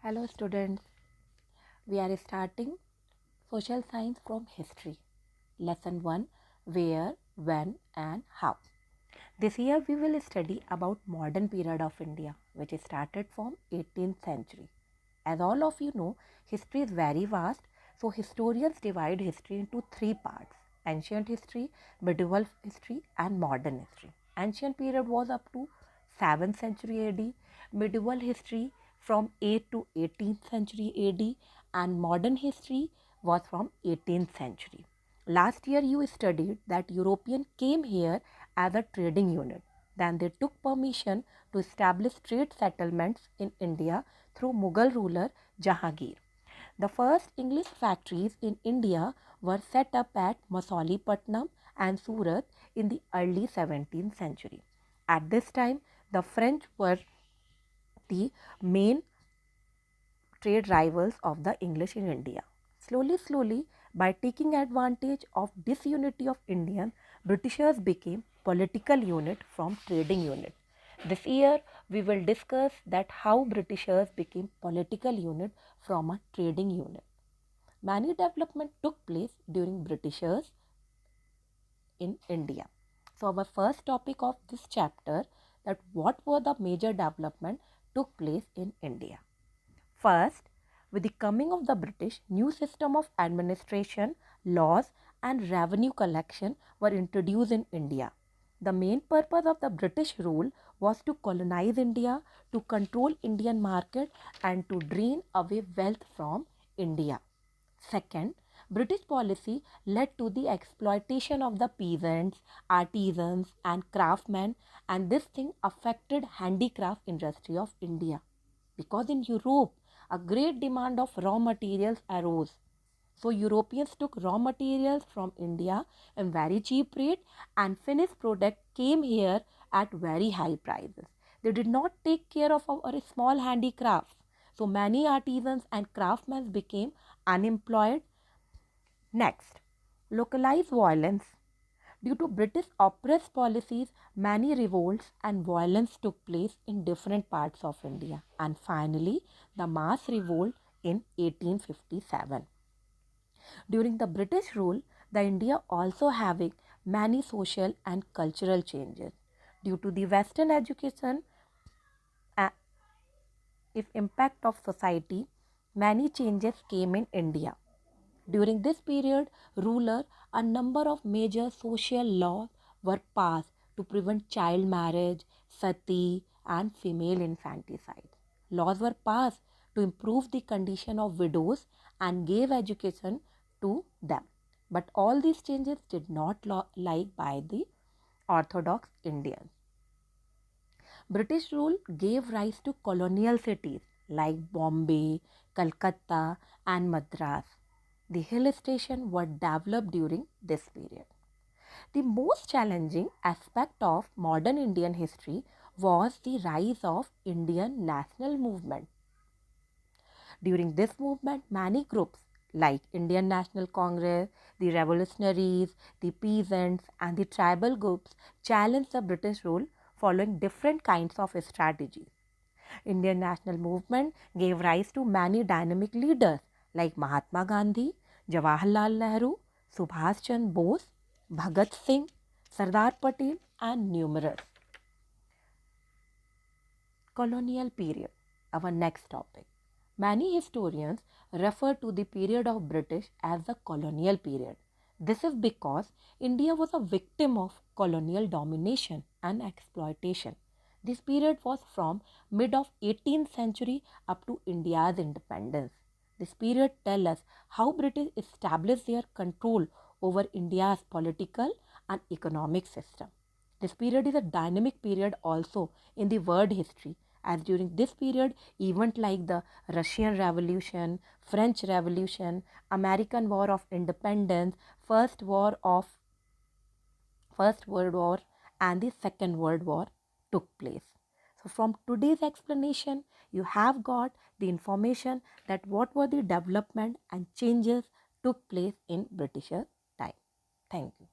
Hello students, we are starting social science from history. Lesson 1, where, when and how. This year we will study about modern period of India which started from 18th century. As all of you know, history is very vast, so historians divide history into three parts: ancient history, medieval history and modern history. Ancient period was up to 7th century AD, medieval history from 8th to 18th century AD and modern history was from 18th century. Last year you studied that European came here as a trading unit. Then they took permission to establish trade settlements in India through Mughal ruler Jahangir. The first English factories in India were set up at Masolipatnam and Surat in the early 17th century. At this time, the French were the main trade rivals of the English in India. Slowly, by taking advantage of disunity of Indians, Britishers became political unit from trading unit. This year, we will discuss that how Britishers became political unit from a trading unit. Many development took place during Britishers in India. So our first topic of this chapter, that what were the major development took place in India. First, with the coming of the British, new system of administration, laws and revenue collection were introduced in India. The main purpose of the British rule was to colonize India, to control Indian market and to drain away wealth from India. Second, British policy led to the exploitation of the peasants, artisans and craftsmen, and this thing affected handicraft industry of India. Because in Europe, a great demand of raw materials arose. So Europeans took raw materials from India in very cheap rate and finished product came here at very high prices. They did not take care of our small handicrafts. So many artisans and craftsmen became unemployed. Next, localized violence. Due to British oppressed policies, many revolts and violence took place in different parts of India. And finally, the mass revolt in 1857. During the British rule, the India also having many social and cultural changes. Due to the Western education, if impact of society, many changes came in India. During this period, a number of major social laws were passed to prevent child marriage, sati, and female infanticide. Laws were passed to improve the condition of widows and gave education to them. But all these changes did not like by the Orthodox Indians. British rule gave rise to colonial cities like Bombay, Calcutta, and Madras. The hill stations were developed during this period. The most challenging aspect of modern Indian history was the rise of Indian national movement. During this movement, many groups like Indian National Congress, the revolutionaries, the peasants, and the tribal groups challenged the British rule following different kinds of strategies. Indian national movement gave rise to many dynamic leaders like Mahatma Gandhi, Jawaharlal Nehru, Subhash Chandra Bose, Bhagat Singh, Sardar Patel, and numerous. Colonial period, our next topic. Many historians refer to the period of British as the colonial period. This is because India was a victim of colonial domination and exploitation. This period was from mid of 18th century up to India's independence. This period tells us how British established their control over India's political and economic system. This period is a dynamic period also in the world history, as during this period events like the Russian Revolution, French Revolution, American War of Independence, First World War and the Second World War took place. So from today's explanation, you have got the information that what were the development and changes took place in British time. Thank you.